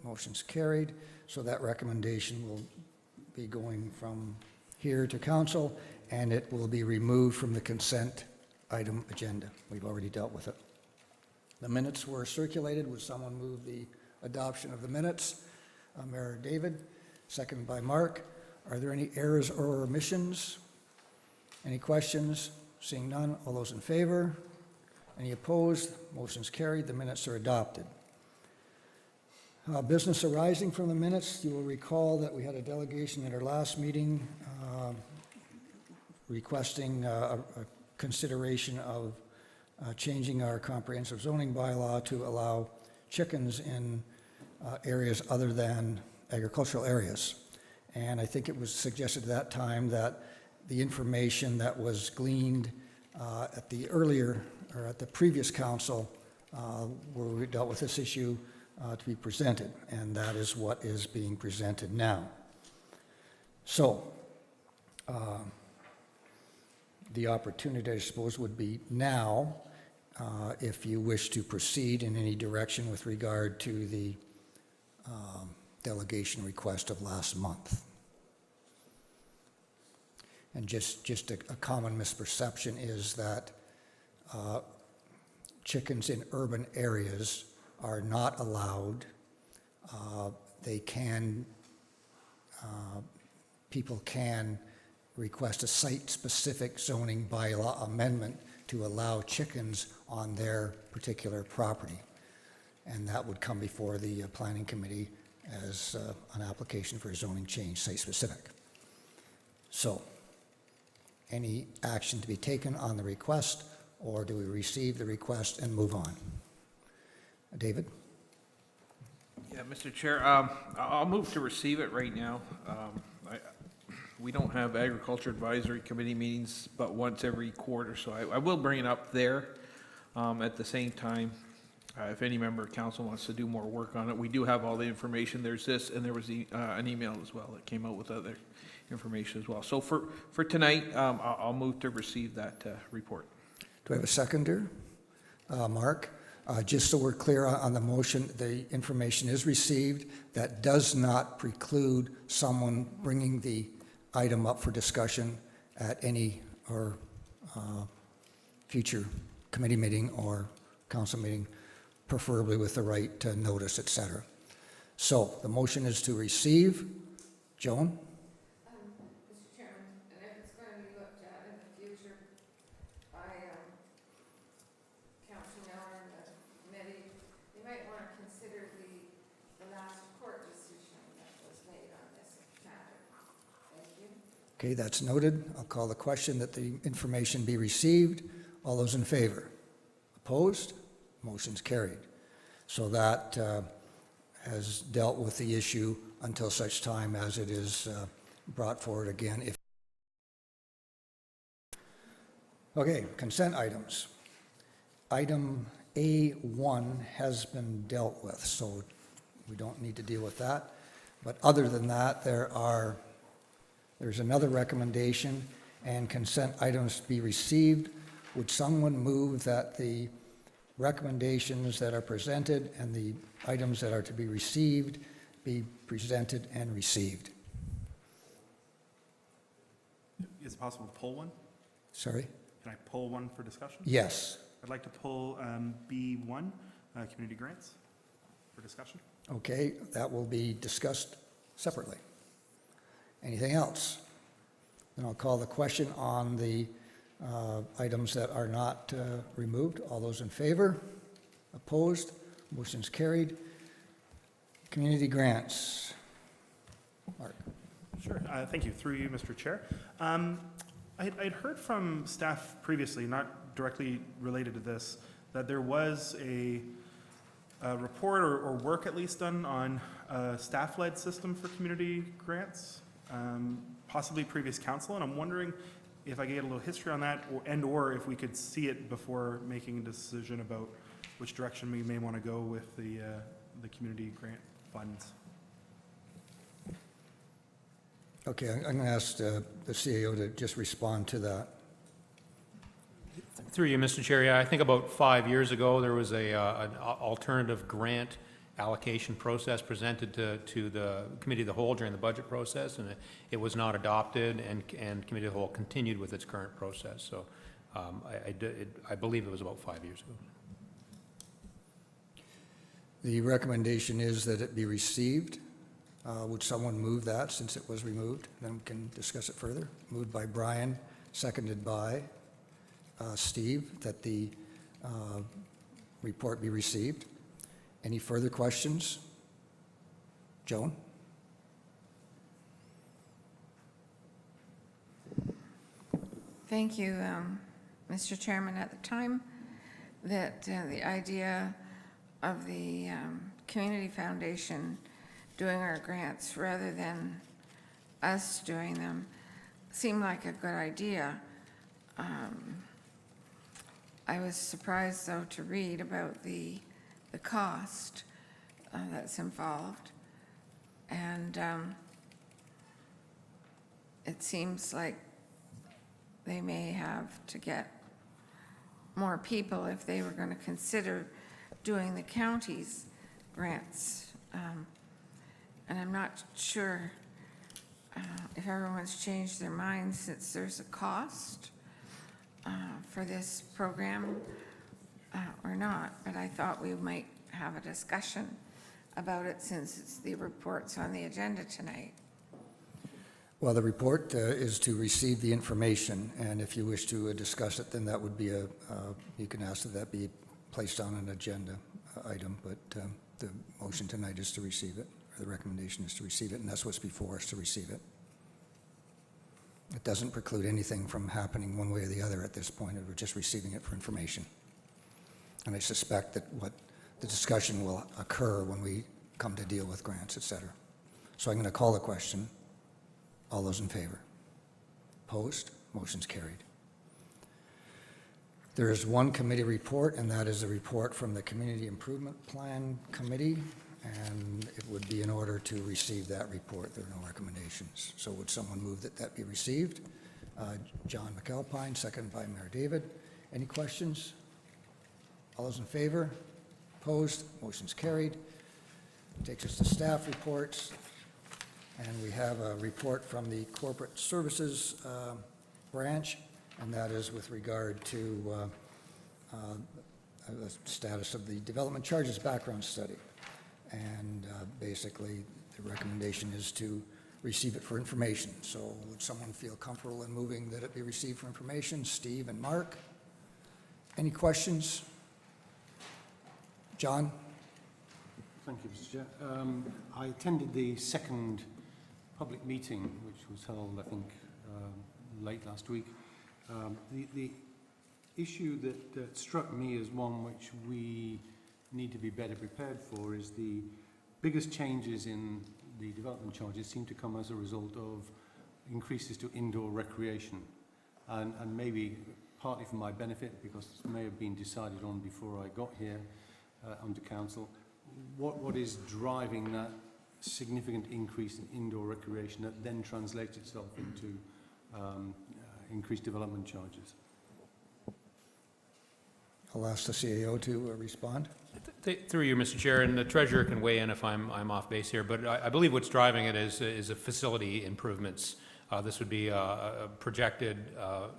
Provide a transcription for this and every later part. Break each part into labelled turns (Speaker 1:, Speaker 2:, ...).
Speaker 1: Motion's carried. So that recommendation will be going from here to council, and it will be removed from the consent item agenda. We've already dealt with it. The minutes were circulated. Would someone move the adoption of the minutes? Mayor David, seconded by Mark. Are there any errors or omissions? Any questions? Seeing none, all those in favor? Any opposed? Motion's carried. The minutes are adopted. Business arising from the minutes, you will recall that we had a delegation at our last meeting requesting a consideration of changing our comprehensive zoning bylaw to allow chickens in areas other than agricultural areas. And I think it was suggested at that time that the information that was gleaned at the previous council where we dealt with this issue to be presented, and that is what is being presented now. So, the opportunity, I suppose, would be now, if you wish to proceed in any direction with regard to the delegation request of last month. And just a common misperception is that chickens in urban areas are not allowed. People can request a site-specific zoning bylaw amendment to allow chickens on their particular property. And that would come before the planning committee as an application for a zoning change, site-specific. So, any action to be taken on the request, or do we receive the request and move on? David?
Speaker 2: Yeah, Mr. Chair, I'll move to receive it right now. We don't have Agriculture Advisory Committee meetings but once every quarter, so I will bring it up there. At the same time, if any member of council wants to do more work on it, we do have all the information. There's this, and there was an email as well that came out with other information as well. So for tonight, I'll move to receive that report.
Speaker 1: Do I have a seconder? Mark? Just so we're clear on the motion, the information is received. That does not preclude someone bringing the item up for discussion at any or future committee meeting or council meeting, preferably with the right to notice, etc. So the motion is to receive. Joan?
Speaker 3: Mr. Chairman, and if it's going to be looked at in the future by Council Miller and the committee, you might want to consider the last court decision that was made on this matter. Thank you.
Speaker 1: Okay, that's noted. I'll call the question that the information be received. All those in favor? Opposed? Motion's carried. So that has dealt with the issue until such time as it is brought forward again. Okay, consent items. Item A1 has been dealt with, so we don't need to deal with that. But other than that, there's another recommendation, and consent items be received. Would someone move that the recommendations that are presented and the items that are to be received be presented and received?
Speaker 4: Is it possible to pull one?
Speaker 1: Sorry?
Speaker 4: Can I pull one for discussion?
Speaker 1: Yes.
Speaker 4: I'd like to pull B1, community grants, for discussion.
Speaker 1: Okay, that will be discussed separately. Anything else? Then I'll call the question on the items that are not removed. All those in favor? Opposed? Motion's carried. Community grants. Mark.
Speaker 4: Sure. Thank you. Through you, Mr. Chair. I'd heard from staff previously, not directly related to this, that there was a report or work at least done on a staff-led system for community grants, possibly previous council, and I'm wondering if I could get a little history on that, or if we could see it before making a decision about which direction we may want to go with the community grant funds.
Speaker 1: Okay, I'm going to ask the CAO to just respond to that.
Speaker 5: Through you, Mr. Chair, I think about 5 years ago there was an alternative grant allocation process presented to the Committee of the Whole during the budget process, and it was not adopted, and Committee of the Whole continued with its current process. So I believe it was about 5 years ago.
Speaker 1: The recommendation is that it be received. Would someone move that since it was removed? Then we can discuss it further. Moved by Brian, seconded by Steve, that the report be received. Any further questions? Joan?
Speaker 3: Thank you, Mr. Chairman. At the time that the idea of the Community Foundation doing our grants rather than us doing them seemed like a good idea. I was surprised, though, to read about the cost that's involved. And it seems like they may have to get more people if they were going to consider doing the county's grants. And I'm not sure if everyone's changed their minds since there's a cost for this program or not, but I thought we might have a discussion about it since it's the report's on the agenda tonight.
Speaker 1: Well, the report is to receive the information, and if you wish to discuss it, then that would be you can ask that that be placed on an agenda item, but the motion tonight is to receive it, or the recommendation is to receive it, and that's what's before us, to receive it. It doesn't preclude anything from happening one way or the other at this point. We're just receiving it for information. And I suspect that what the discussion will occur when we come to deal with grants, et cetera. So I'm going to call the question. All those in favor? Opposed? Motion's carried. There is one committee report, and that is a report from the Community Improvement Plan Committee, and it would be in order to receive that report. There are no recommendations. So would someone move that that be received? John McAlpine, seconded by Mayor David. Any questions? All those in favor? Opposed? Motion's carried. Takes us to staff reports. And we have a report from the Corporate Services branch, and that is with regard to the status of the development charges background study. And basically, the recommendation is to receive it for information. So would someone feel comfortable in moving that it be received for information? Steve and Mark? Any questions? John?
Speaker 6: Thank you, Mr. Chair. I attended the second public meeting, which was held, I think, late last week. The issue that struck me as one which we need to be better prepared for is the biggest changes in the development charges seem to come as a result of increases to indoor recreation. And maybe partly for my benefit, because this may have been decided on before I got here under council, what is driving that significant increase in indoor recreation that then translates itself into increased development charges?
Speaker 1: I'll ask the CAO to respond.
Speaker 5: Through you, Mr. Chair, and the treasurer can weigh in if I'm off base here, but I believe what's driving it is a facility improvements. This would be a projected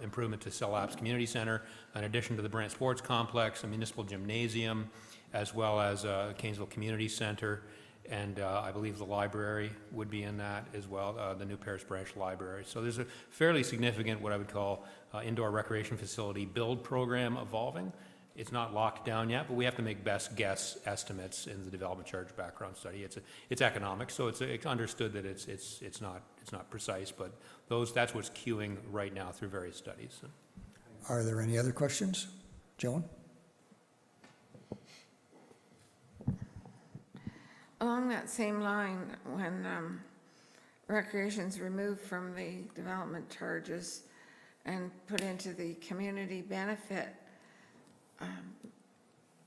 Speaker 5: improvement to Cell Apps Community Center, in addition to the Brant Sports Complex, a municipal gymnasium, as well as Kanesville Community Center, and I believe the library would be in that as well, the new Paris Branch Library. So there's a fairly significant, what I would call, indoor recreation facility build program evolving. It's not locked down yet, but we have to make best guess estimates in the development charge background study. It's economic, so it's understood that it's not precise, but that's what's queuing right now through various studies.
Speaker 1: Are there any other questions? Joan?
Speaker 3: Along that same line, when recreation's removed from the development charges and put into the community benefit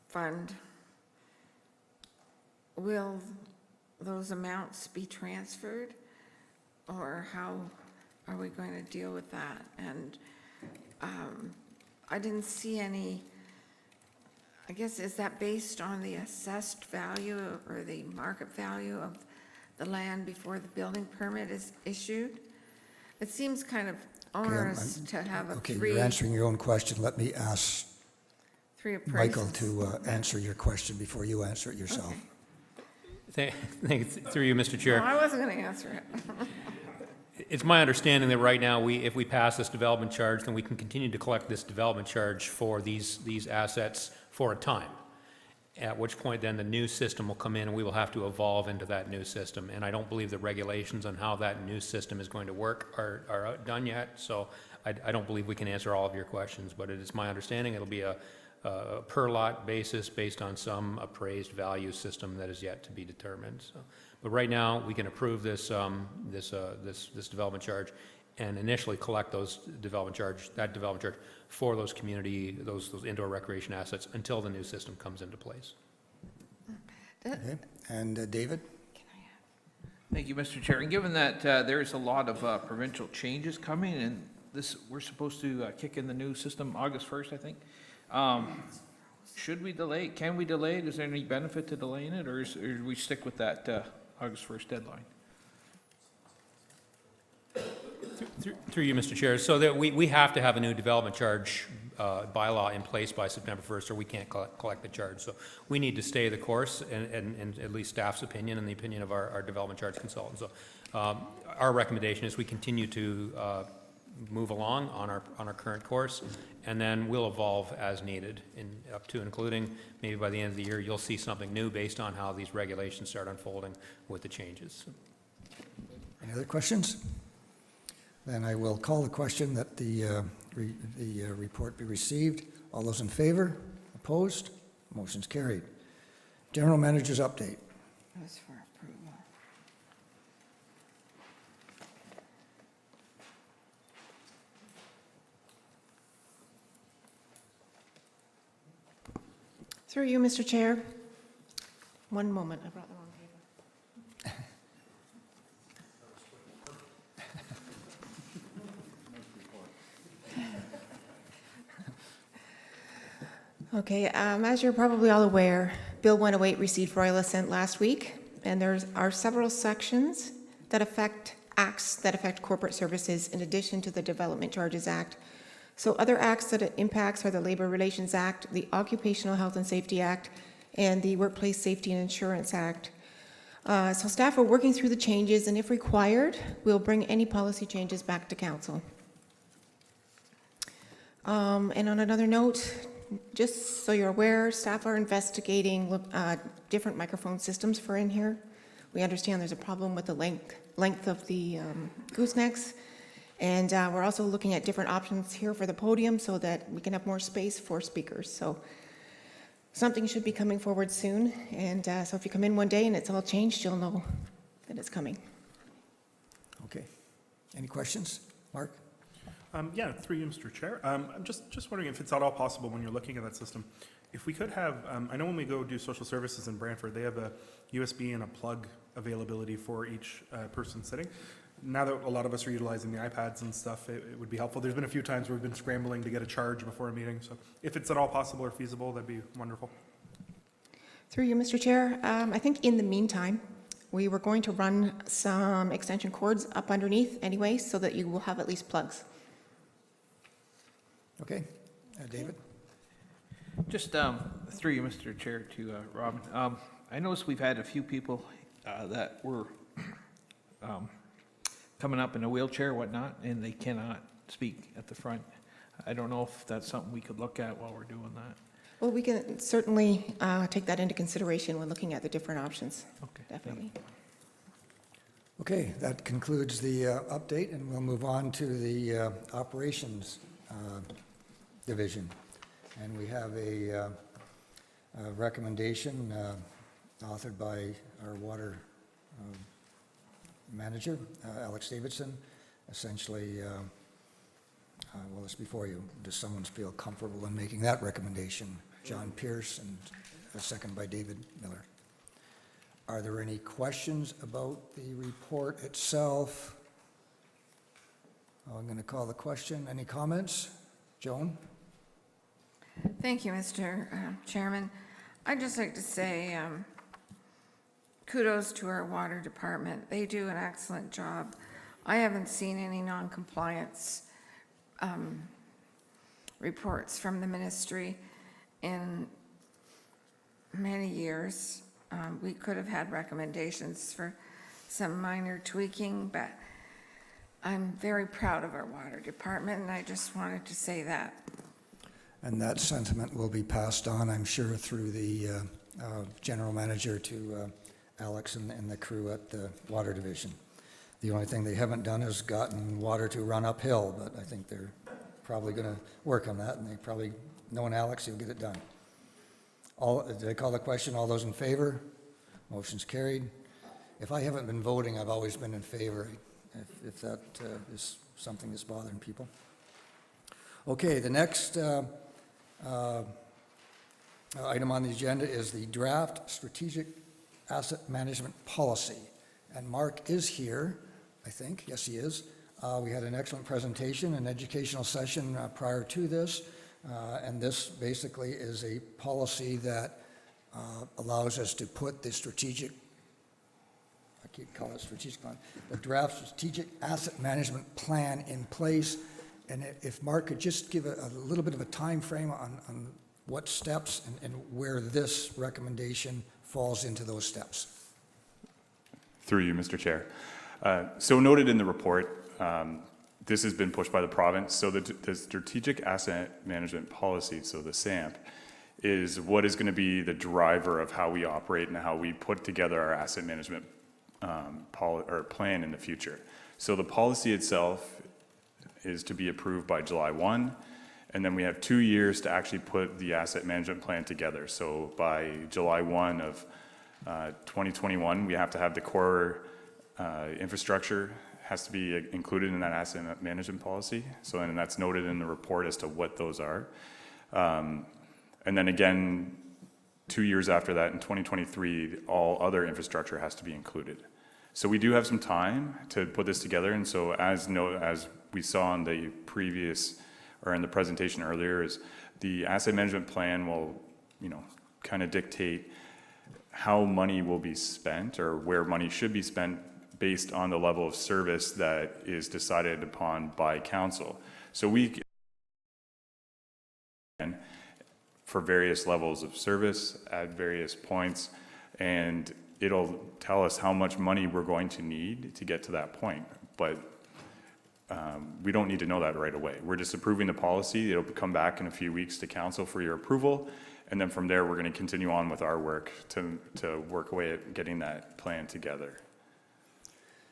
Speaker 3: fund, will those amounts be transferred? Or how are we going to deal with that? And I didn't see any I guess, is that based on the assessed value or the market value of the land before the building permit is issued? It seems kind of onerous to have a
Speaker 1: Okay,
Speaker 3: three
Speaker 1: you're answering your own question. Let me ask
Speaker 3: appraisals.
Speaker 1: Michael to answer your question before you answer it yourself.
Speaker 3: Okay.
Speaker 5: Through you, Mr. Chair.
Speaker 3: No, I wasn't going to answer it.
Speaker 5: It's my understanding that right now, if we pass this development charge, then we can continue to collect this development charge for these assets for a time, at which point then the new system will come in and we will have to evolve into that new system. And I don't believe the regulations on how that new system is going to work are done yet, so I don't believe we can answer all of your questions, but it is my understanding it'll be a per lot basis based on some appraised value system that is yet to be determined. So, but right now, we can approve this development charge and initially collect that development charge for those those indoor recreation assets until the new system comes into place.
Speaker 1: Okay, and David?
Speaker 2: Thank you, Mr. Chair. And given that there is a lot of provincial changes coming, and we're supposed to kick in the new system August 1st, I think. Should we delay it? Can we delay it? Is there any benefit to delaying it, or do we stick with that August 1st deadline?
Speaker 5: Through you, Mr. Chair, so that we have to have a new development charge bylaw in place by September 1st, or we can't collect the charge. So we need to stay the course, and at least staff's opinion and the opinion of our development charge consultant. So our recommendation is we continue to move along on our current course, and then we'll evolve as needed, up to including maybe by the end of the year, you'll see something new based on how these regulations start unfolding with the changes.
Speaker 1: Any other questions? Then I will call the question that the report be received. All those in favor? Opposed? Motion's carried. General Manager's update.
Speaker 3: Those for approval.
Speaker 7: Through you, Mr. Chair. One moment, I brought the wrong paper. Okay, as you're probably all aware, Bill 108 received royal assent last week, and there are several sections that affect acts that affect corporate services in addition to the Development Charges Act. So other acts that it impacts are the Labor Relations Act, the Occupational Health and Safety Act, and the Workplace Safety and Insurance Act. So staff are working through the changes, and if required, we'll bring any policy changes back to council. And on another note, just so you're aware, staff are investigating different microphone systems for in here. We understand there's a problem with the length of the goosenecks. And we're also looking at different options here for the podium so that we can have more space for speakers. So something should be coming forward soon. And so if you come in one day and it's all changed, you'll know that it's coming.
Speaker 1: Okay. Any questions? Mark?
Speaker 4: Yeah, through you, Mr. Chair. I'm just wondering if it's at all possible when you're looking at that system, if we could have, I know when we go do social services in Brantford, they have a USB and a plug availability for each person sitting. Now that a lot of us are utilizing the iPads and stuff, it would be helpful. There's been a few times where we've been scrambling to get a charge before a meeting, so if it's at all possible or feasible, that'd be wonderful.
Speaker 7: Through you, Mr. Chair, I think in the meantime, we were going to run some extension cords up underneath anyway, so that you will have at least plugs.
Speaker 1: Okay. David?
Speaker 2: Just through you, Mr. Chair, to Robin. I noticed we've had a few people that were coming up in a wheelchair or whatnot, and they cannot speak at the front. I don't know if that's something we could look at while we're doing that.
Speaker 7: Well, we can certainly take that into consideration when looking at the different options.
Speaker 2: Okay.
Speaker 7: Definitely.
Speaker 1: Okay, that concludes the update, and we'll move on to the operations division. And we have a recommendation authored by our water manager, Alex Davidson. Essentially, well, it's before you. Does someone feel comfortable in making that recommendation? John Pierce, and a second by David Miller. Are there any questions about the report itself? I'm going to call the question. Any comments? Joan?
Speaker 3: Thank you, Mr. Chairman. I'd just like to say kudos to our water department. They do an excellent job. I haven't seen any non-compliance reports from the ministry in many years. We could have had recommendations for some minor tweaking, but I'm very proud of our water department, and I just wanted to say that.
Speaker 1: And that sentiment will be passed on, I'm sure, through the general manager to Alex and the crew at the water division. The only thing they haven't done is gotten water to run uphill, but I think they're probably going to work on that, and they probably, knowing Alex, he'll get it done. Did I call the question? All those in favor? Motion's carried. If I haven't been voting, I've always been in favor, if that is something that's bothering people. Okay, the next item on the agenda is the draft strategic asset management policy. And Mark is here, I think. Yes, he is. We had an excellent presentation, an educational session prior to this. And this basically is a policy that allows us to put the strategic, I keep calling it strategic plan, the draft strategic asset management plan in place. And if Mark could just give a little bit of a time frame on what steps and where this recommendation falls into those steps.
Speaker 8: Through you, Mr. Chair. So noted in the report, this has been pushed by the province. So the Strategic Asset Management Policy, so the SAMP, is what is going to be the driver of how we operate and how we put together our asset management plan in the future. So the policy itself is to be approved by July 1, and then we have 2 years to actually put the asset management plan together. So by July 1 of 2021, we have to have the core infrastructure has to be included in that asset management policy. So, and that's noted in the report as to what those are. And then again, 2 years after that, in 2023, all other infrastructure has to be included. So we do have some time to put this together. And so as we saw in the previous, or in the presentation earlier, is the asset management plan will, kind of dictate how money will be spent or where money should be spent based on the level of service that is decided upon by council. So we can, for various levels of service at various points, and it'll tell us how much money we're going to need to get to that point. But we don't need to know that right away. We're just approving the policy. It'll come back in a few weeks to council for your approval. And then from there, we're going to continue on with our work to work away at getting that plan together.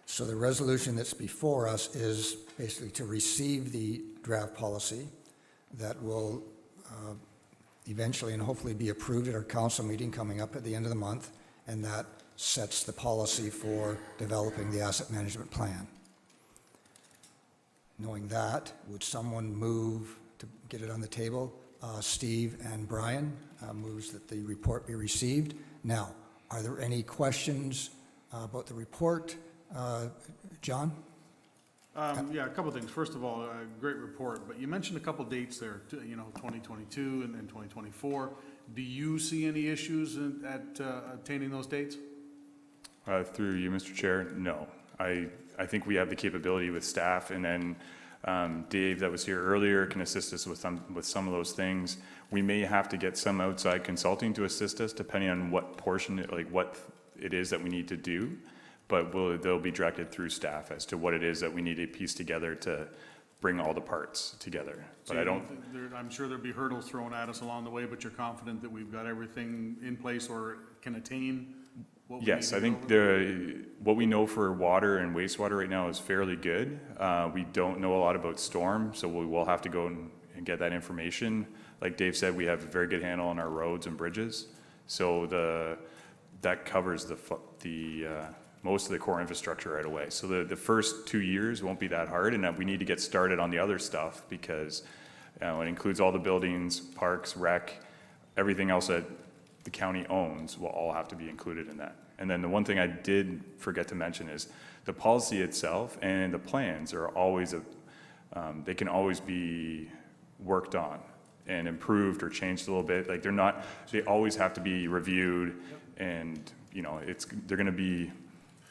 Speaker 1: So the resolution that's before us is basically to receive the draft policy that will eventually and hopefully be approved at our council meeting coming up at the end of the month, and that sets the policy for developing the asset management plan. Knowing that, would someone move to get it on the table? Steve and Brian moves that the report be received. Now, are there any questions about the report? John?
Speaker 9: Yeah, a couple things. First of all, great report, but you mentioned a couple dates there, 2022 and then 2024. Do you see any issues at attaining those dates?
Speaker 8: Through you, Mr. Chair, no. I think we have the capability with staff, and then Dave that was here earlier can assist us with some of those things. We may have to get some outside consulting to assist us depending on what portion, like what it is that we need to do, but they'll be directed through staff as to what it is that we need to piece together to bring all the parts together. But I don't.
Speaker 9: I'm sure there'll be hurdles thrown at us along the way, but you're confident that we've got everything in place or can attain what we need?
Speaker 8: Yes, I think what we know for water and wastewater right now is fairly good. We don't know a lot about storm, so we will have to go and get that information. Like Dave said, we have a very good handle on our roads and bridges, so that covers the most of the core infrastructure right away. So the first 2 years won't be that hard, and we need to get started on the other stuff because it includes all the buildings, parks, rec, everything else that the county owns will all have to be included in that. And then the one thing I did forget to mention is the policy itself and the plans are always they can always be worked on. and improved or changed a little bit. Like they're not, they always have to be reviewed and, you know, they're going to be,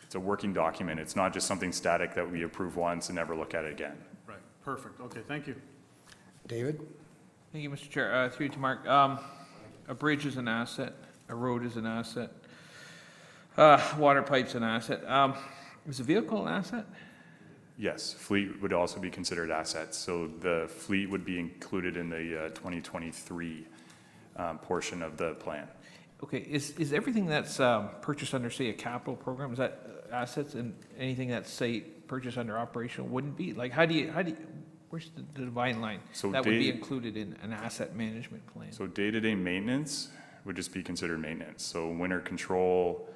Speaker 8: it's a working document. It's not just something static that we approve once and never look at it again.
Speaker 9: Right, perfect, okay, thank you.
Speaker 1: David?
Speaker 2: Thank you, Mr. Chair. Through you to Mark. A bridge is an asset, a road is an asset, water pipe's an asset. Is a vehicle an asset?
Speaker 8: Yes, fleet would also be considered assets. So the fleet would be included in the 2023 portion of the plan.
Speaker 2: Okay, is everything that's purchased under, say, a capital program, is that assets, and anything that's, say, purchased under operational wouldn't be? Like, how do you, where's the divine line?
Speaker 8: So
Speaker 2: That would be included in an asset management plan.
Speaker 8: So day-to-day maintenance would just be considered maintenance. So winter control,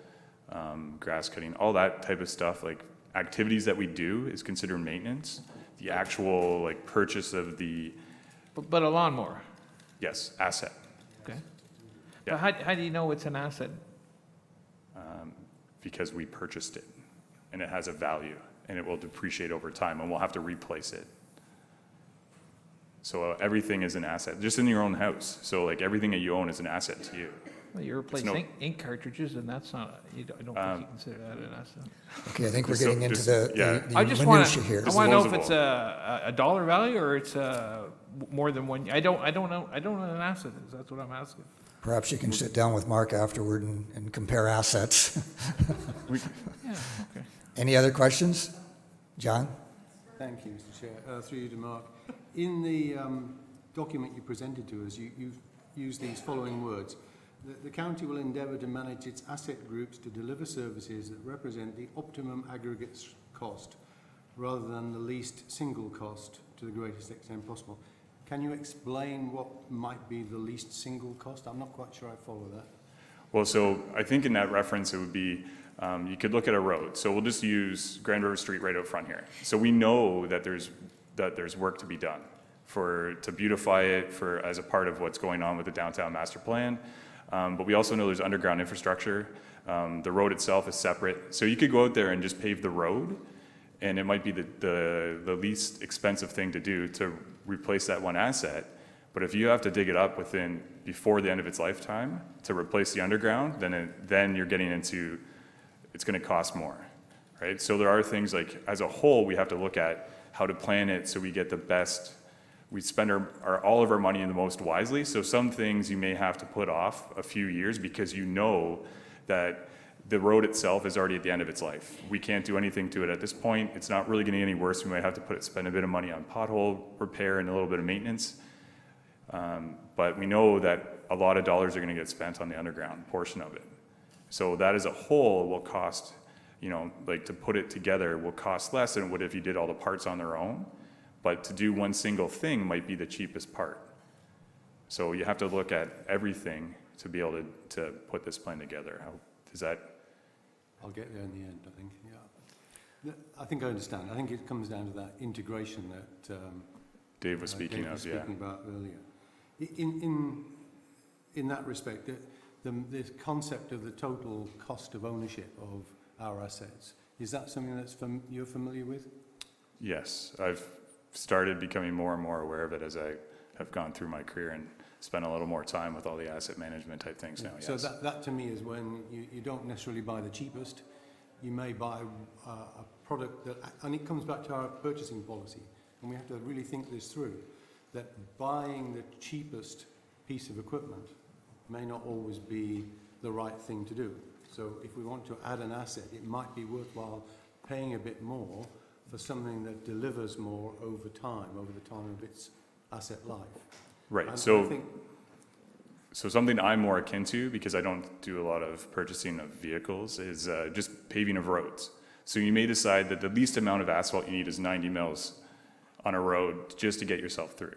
Speaker 8: grass cutting, all that type of stuff, like activities that we do is considered maintenance. The actual like purchase of the,
Speaker 2: But a lawnmower,
Speaker 8: yes, asset.
Speaker 2: okay?
Speaker 8: Yeah.
Speaker 2: But how do you know it's an asset?
Speaker 8: Because we purchased it and it has a value and it will depreciate over time and we'll have to replace it. So everything is an asset, just in your own house. So like everything that you own is an asset to you.
Speaker 2: Well, you replace
Speaker 8: no-
Speaker 2: ink cartridges, and that's not, I don't think you consider that an asset.
Speaker 1: Okay, I think we're
Speaker 8: So
Speaker 1: getting into
Speaker 8: just-
Speaker 1: the
Speaker 8: yeah.
Speaker 2: I just
Speaker 1: the
Speaker 2: want
Speaker 1: minutia here.
Speaker 2: to, I want to know if
Speaker 8: Disposable.
Speaker 2: it's a dollar value or it's more than one. I don't know what an asset is. That's what I'm asking.
Speaker 1: Perhaps you can sit down with Mark afterward and compare assets.
Speaker 2: Yeah, okay.
Speaker 1: Any other questions? John?
Speaker 6: Thank you, Mr. Chair. Through you to Mark. In the document you presented to us, you've used these following words. The county will endeavour to manage its asset groups to deliver services that represent the optimum aggregate cost rather than the least single cost to the greatest extent possible. Can you explain what might be the least single cost? I'm not quite sure I follow that.
Speaker 8: Well, so I think in that reference, it would be, you could look at a road. So we'll just use Grand River Street right out front here. So we know that there's work to be done to beautify it as a part of what's going on with the downtown master plan. But we also know there's underground infrastructure. The road itself is separate. So you could go out there and just pave the road, and it might be the least expensive thing to do to replace that one asset. But if you have to dig it up before the end of its lifetime to replace the underground, then you're getting into, it's going to cost more, right? So there are things like, as a whole, we have to look at how to plan it so we get the best, we spend all of our money in the most wisely. So some things you may have to put off a few years because you know that the road itself is already at the end of its life. We can't do anything to it at this point. It's not really getting any worse. We might have to spend a bit of money on pothole repair and a little bit of maintenance. But we know that a lot of dollars are going to get spent on the underground portion of it. So that as a whole will cost, like to put it together will cost less than it would if you did all the parts on their own. But to do one single thing might be the cheapest part. So you have to look at everything to be able to put this plan together. How does that?
Speaker 6: I'll get there in the end, I think, yeah. I think I understand. I think it comes down to that integration that
Speaker 8: Dave was speaking
Speaker 6: Dave was
Speaker 8: of, yeah.
Speaker 6: speaking about earlier. In that respect, the concept of the total cost of ownership of our assets, is that something that's you're familiar with?
Speaker 8: Yes, I've started becoming more and more aware of it as I have gone through my career and spent a little more time with all the asset management type things now, yes.
Speaker 6: So that to me is when you don't necessarily buy the cheapest, you may buy a product that, and it comes back to our purchasing policy, and we have to really think this through, that buying the cheapest piece of equipment may not always be the right thing to do. So if we want to add an asset, it might be worthwhile paying a bit more for something that delivers more over the time of its asset life.
Speaker 8: Right,
Speaker 6: And
Speaker 8: so
Speaker 6: I think
Speaker 8: something I'm more akin to, because I don't do a lot of purchasing of vehicles, is just paving of roads. So you may decide that the least amount of asphalt you need is 90 mils on a road just to get yourself through.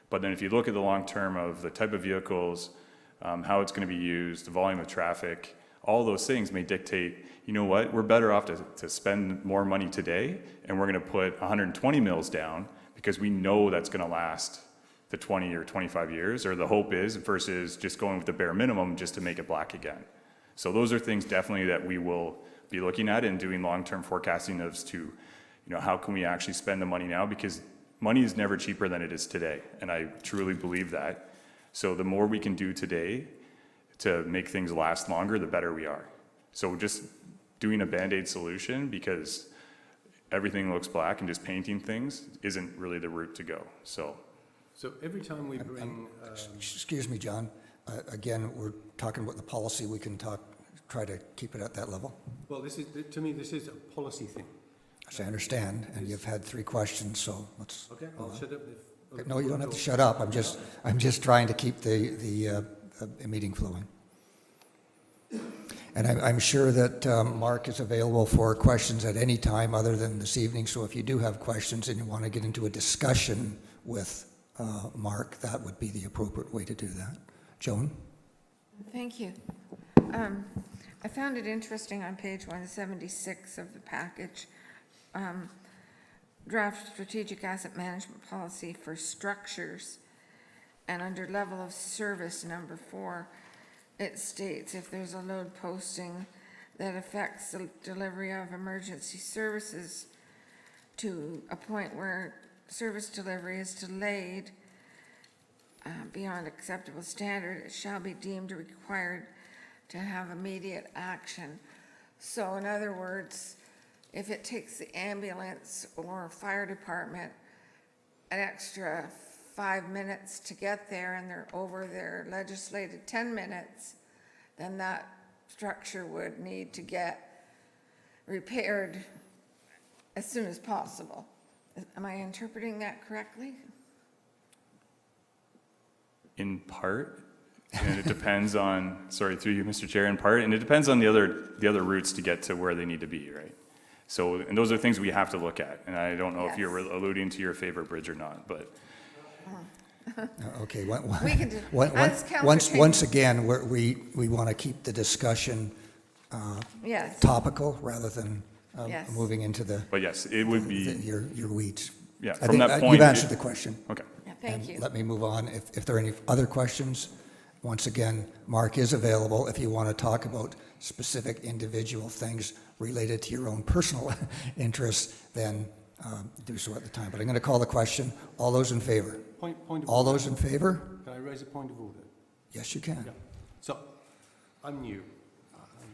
Speaker 8: But then if you look at the long term of the type of vehicles, how it's going to be used, the volume of traffic, all those things may dictate, you know what, we're better off to spend more money today, and we're going to put 120 mils down because we know that's going to last the 20 or 25 years, or the hope is, versus just going with the bare minimum just to make it black again. So those are things definitely that we will be looking at and doing long-term forecasting as to, how can we actually spend the money now, because money is never cheaper than it is today, and I truly believe that. So the more we can do today to make things last longer, the better we are. So just doing a Band-Aid solution because everything looks black and just painting things isn't really the route to go, so.
Speaker 6: So every time we bring,
Speaker 1: Excuse me, John. Again, we're talking about the policy. We can try to keep it at that level.
Speaker 6: well, this is, to me, this is a policy thing.
Speaker 1: As I understand, and you've had 3 questions, so let's.
Speaker 6: Okay, I'll shut up if. other
Speaker 1: No, you
Speaker 6: people
Speaker 1: don't have to
Speaker 6: talk.
Speaker 1: shut up. I'm just trying to keep the meeting flowing. And I'm sure that Mark is available for questions at any time other than this evening. So if you do have questions and you want to get into a discussion with Mark, that would be the appropriate way to do that. Joan?
Speaker 3: Thank you. I found it interesting on page 176 of the package, draft strategic asset management policy for structures, and under level of service number 4, it states if there's a load posting that affects the delivery of emergency services to a point where service delivery is delayed beyond acceptable standard, it shall be deemed required to have immediate action. So in other words, if it takes the ambulance or fire department an extra 5 minutes to get there and they're over their legislated 10 minutes, then that structure would need to get repaired as soon as possible. Am I interpreting that correctly?
Speaker 8: In part, and it depends on, sorry, through you, Mr. Chair, in part, and it depends on the other routes to get to where they need to be, right? So, and those are things we have to look at, and I don't know if you're
Speaker 3: Yes.
Speaker 8: alluding to your favorite bridge or not, but
Speaker 1: Okay.
Speaker 3: We can do- as Councillor
Speaker 1: Once again, we want to keep the discussion
Speaker 3: Yes.
Speaker 1: topical rather than
Speaker 3: Yes.
Speaker 1: moving into
Speaker 8: but yes, it would be,
Speaker 1: your weeds.
Speaker 8: yeah,
Speaker 1: I
Speaker 8: from
Speaker 1: think
Speaker 8: that point.
Speaker 1: You've answered the question.
Speaker 8: Okay.
Speaker 3: Yeah, thank
Speaker 1: And
Speaker 3: you.
Speaker 1: let me move on. If there are any other questions, once again, Mark is available if you want to talk about specific individual things related to your own personal interests, then do so at the time. But I'm going to call the question. All those in favor?
Speaker 6: Point of
Speaker 1: All
Speaker 6: order.
Speaker 1: those in favor?
Speaker 6: Can I raise a point of order?
Speaker 1: Yes, you can.
Speaker 6: Yeah. So, I'm new,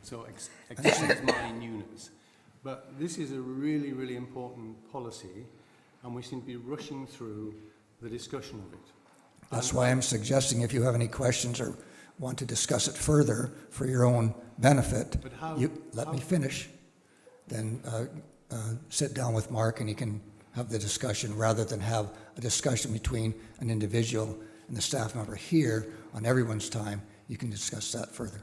Speaker 6: so excuse my newness. But this is a really, really important policy, and we seem to be rushing through the discussion of it.
Speaker 1: That's why I'm suggesting if you have any questions or want to discuss it further for your own benefit,
Speaker 6: But how-
Speaker 1: let me
Speaker 6: how-
Speaker 1: finish, then sit down with Mark and he can have the discussion rather than have a discussion between an individual and the staff member here on everyone's time. You can discuss that further.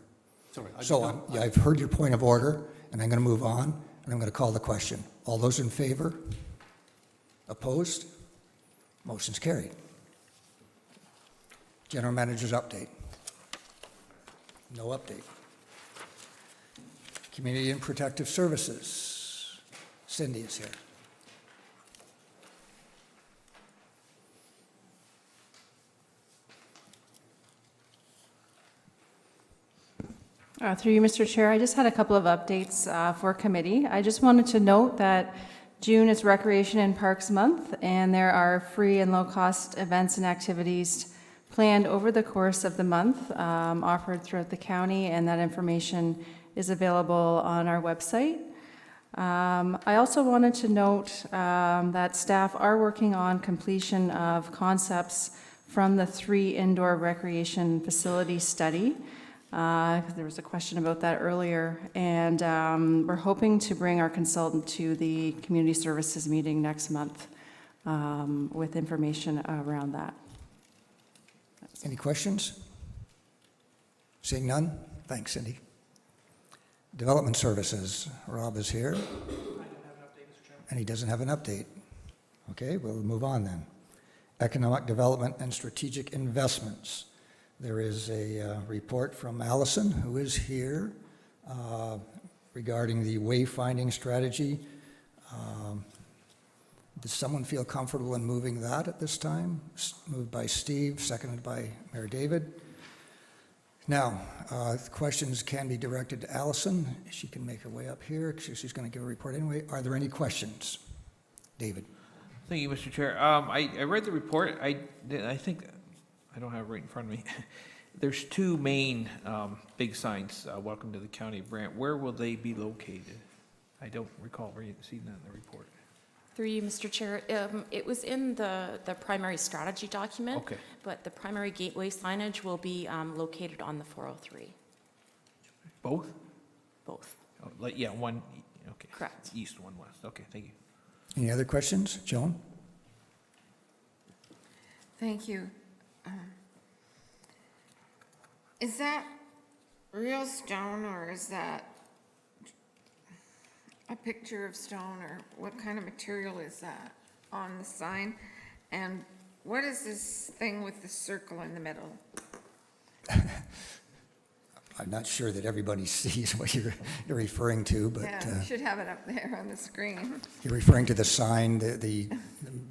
Speaker 6: Sorry, I
Speaker 1: So
Speaker 6: just don't-
Speaker 1: I've heard your point of order, and I'm going to move on, and I'm going to call the question. All those in favor? Opposed? Motion's carried. General Manager's update. No update. Community and Protective Services. Cindy is here.
Speaker 10: Through you, Mr. Chair, I just had a couple of updates for committee. I just wanted to note that June is Recreation and Parks Month, and there are free and low-cost events and activities planned over the course of the month, offered throughout the county, and that information is available on our website. I also wanted to note that staff are working on completion of concepts from the 3 indoor recreation facility study. There was a question about that earlier, and we're hoping to bring our consultant to the community services meeting next month with information around that.
Speaker 1: Any questions? Seeing none? Thanks, Cindy. Development Services, Rob is here. And he doesn't have an update. Okay, we'll move on then. Economic Development and Strategic Investments. There is a report from Allison, who is here, regarding the wayfinding strategy. Does someone feel comfortable in moving that at this time? Moved by Steve, seconded by Mayor David. Now, questions can be directed to Allison. She can make her way up here. She's going to give a report anyway. Are there any questions? David?
Speaker 2: Thank you, Mr. Chair. I read the report. I think, I don't have it right in front of me. There's two main big signs, welcome to the County of Brant. Where will they be located? I don't recall seeing that in the report.
Speaker 11: Through you, Mr. Chair, it was in the primary strategy document.
Speaker 2: Okay.
Speaker 11: But the primary gateway signage will be located on the 403,
Speaker 2: Both?
Speaker 11: both.
Speaker 2: Oh, like, yeah, one, okay.
Speaker 11: Correct.
Speaker 2: East, one west. Okay, thank you.
Speaker 1: Any other questions? Joan?
Speaker 3: Thank you. Is that real stone, or is that a picture of stone, or what kind of material is that on the sign? And what is this thing with the circle in the middle?
Speaker 1: I'm not sure that everybody sees what you're referring to, but
Speaker 3: Yeah, we should have it up there on the screen.
Speaker 1: you're referring to the sign,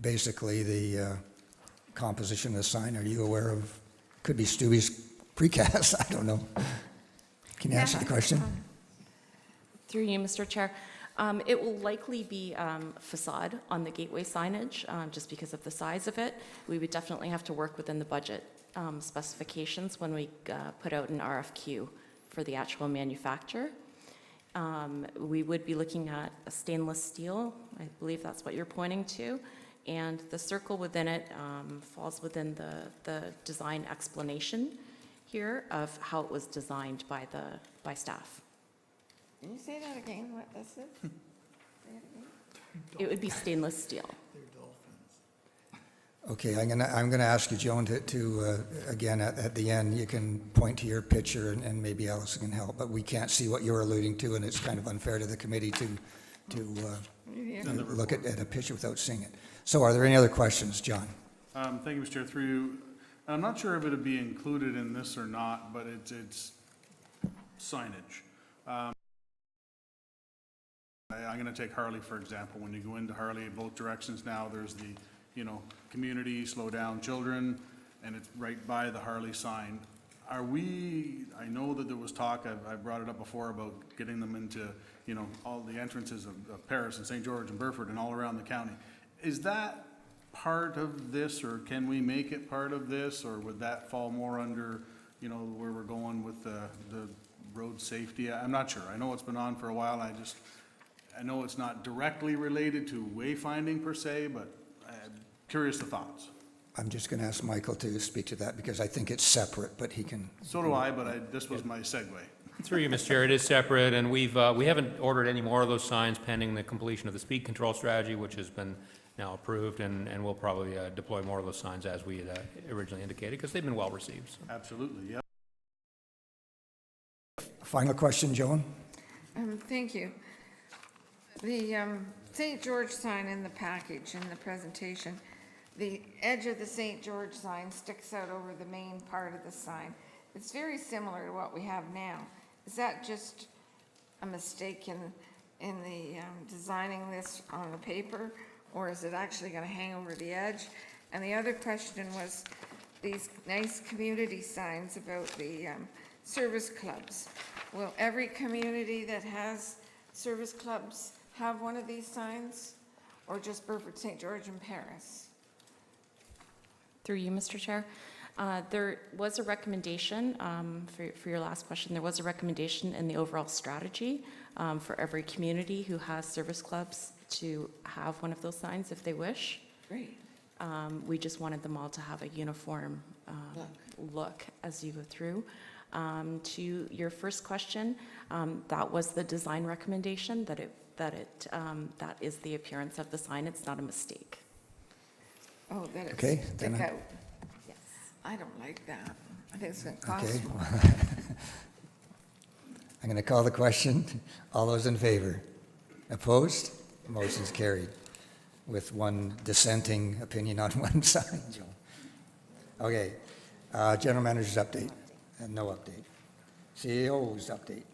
Speaker 1: basically the composition of the sign. Are you aware of, could be Stubby's precast, I don't know. Can you answer the question?
Speaker 11: Through you, Mr. Chair. It will likely be facade on the gateway signage, just because of the size of it. We would definitely have to work within the budget specifications when we put out an RFQ for the actual manufacturer. We would be looking at a stainless steel. I believe that's what you're pointing to. And the circle within it falls within the design explanation here of how it was designed by staff.
Speaker 3: Can you say that again, what this is? Say it again.
Speaker 11: It would be stainless steel.
Speaker 1: Okay, I'm gonna ask you, Joan, to again, at the end, you can point to your picture and maybe Allison can help, but we can't see what you're alluding to, and it's kind of unfair to the committee to look at a picture without seeing it. So are there any other questions, John?
Speaker 9: Thank you, Mr. Chair, through you. I'm not sure if it'd be included in this or not, but it's signage. I'm going to take Harley, for example. When you go into Harley, both directions now, there's the, community, slow down children, and it's right by the Harley sign. I know that there was talk, I brought it up before, about getting them into, all the entrances of Paris and St. George and Burford and all around the county. Is that part of this, or can we make it part of this, or would that fall more under, where we're going with the road safety? I'm not sure. I know it's been on for a while. I know it's not directly related to wayfinding per se, but I'm curious the thoughts.
Speaker 1: I'm just gonna ask Michael to speak to that because I think it's separate, but he can.
Speaker 9: So do I, but this was my segue.
Speaker 5: Through you, Mr. Chair, it is separate, and we haven't ordered any more of those signs pending the completion of the speed control strategy, which has been now approved, and we'll probably deploy more of those signs as we had originally indicated, because they've been well received. So.
Speaker 9: Absolutely, yep.
Speaker 1: Final question, Joan?
Speaker 3: Thank you. The St. George sign in the package, in the presentation, the edge of the St. George sign sticks out over the main part of the sign. It's very similar to what we have now. Is that just a mistake in the designing this on the paper, or is it actually going to hang over the edge? And the other question was these nice community signs about the service clubs. Will every community that has service clubs have one of these signs, or just Burford, St. George, and Paris?
Speaker 11: Through you, Mr. Chair. There was a recommendation, for your last question, there was a recommendation in the overall strategy for every community who has service clubs to have one of those signs if they wish.
Speaker 3: Great.
Speaker 11: We just wanted them all to have a uniform look as you go through. To your first question, that was the design recommendation, that is the appearance of the sign. It's not a mistake.
Speaker 3: Oh, that
Speaker 1: Okay,
Speaker 3: it's
Speaker 1: then
Speaker 3: stick out.
Speaker 11: Yes.
Speaker 3: I don't like that. I think it's going to cost
Speaker 1: Okay.
Speaker 3: more.
Speaker 1: I'm going to call the question. All those in favor? Opposed? Motion's carried with one dissenting opinion on one side. Okay. General Manager's update. No update. CEO's update.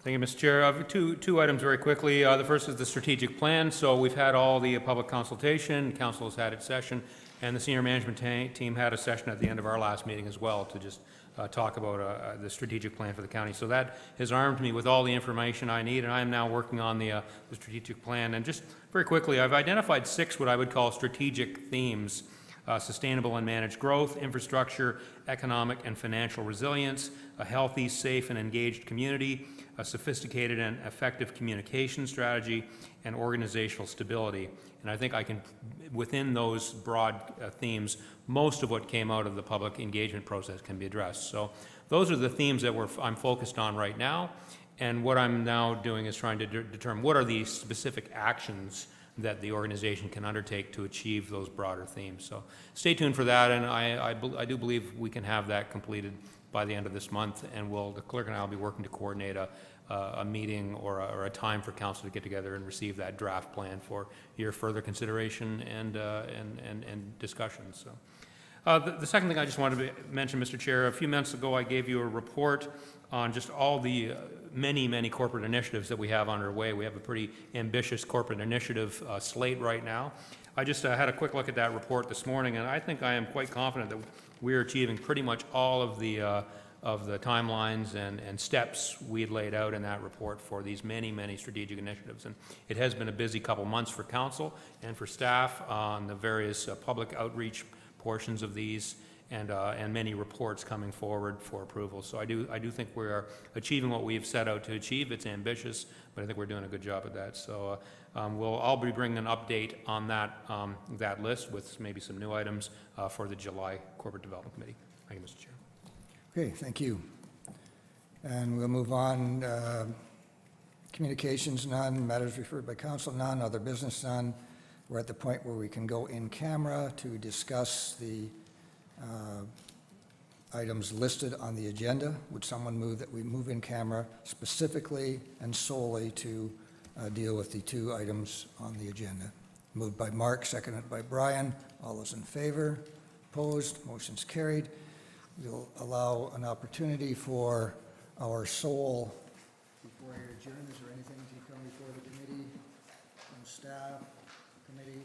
Speaker 5: Thank you, Mr. Chair. Two items very quickly. The first is the strategic plan. So we've had all the public consultation, council has had its session, and the senior management team had a session at the end of our last meeting as well to just talk about the strategic plan for the county. So that has armed me with all the information I need, and I am now working on the strategic plan. And just very quickly, I've identified 6 what I would call strategic themes: sustainable and managed growth, infrastructure, economic and financial resilience, a healthy, safe, and engaged community, a sophisticated and effective communication strategy, and organizational stability. And I think I can, within those broad themes, most of what came out of the public engagement process can be addressed. So those are the themes that I'm focused on right now. And what I'm now doing is trying to determine what are the specific actions that the organization can undertake to achieve those broader themes. So stay tuned for that, and I do believe we can have that completed by the end of this month, and the clerk and I will be working to coordinate a meeting or a time for council to get together and receive that draft plan for your further consideration and discussion. So, the second thing I just wanted to mention, Mr. Chair, a few months ago I gave you a report on just all the many corporate initiatives that we have underway. We have a pretty ambitious corporate initiative slate right now. I just had a quick look at that report this morning, and I think I am quite confident that we're achieving pretty much all of the timelines and steps we had laid out in that report for these many strategic initiatives. And it has been a busy couple months for council and for staff on the various public outreach portions of these, and many reports coming forward for approval. So I do think we are achieving what we've set out to achieve. It's ambitious, but I think we're doing a good job at that. So I'll be bringing an update on that list with maybe some new items for the July Corporate Development Committee. Thank you, Mr. Chair.
Speaker 1: Okay, thank you. And we'll move on. Communications, none. Matters referred by council, none. Other business, none. We're at the point where we can go in camera to discuss the items listed on the agenda. Would someone move that we move in camera specifically and solely to deal with the 2 items on the agenda? Moved by Mark, seconded by Brian. All those in favor? Opposed? Motion's carried. We'll allow an opportunity for our sole. Before I adjourn, is there anything to come before the committee, from staff, committee?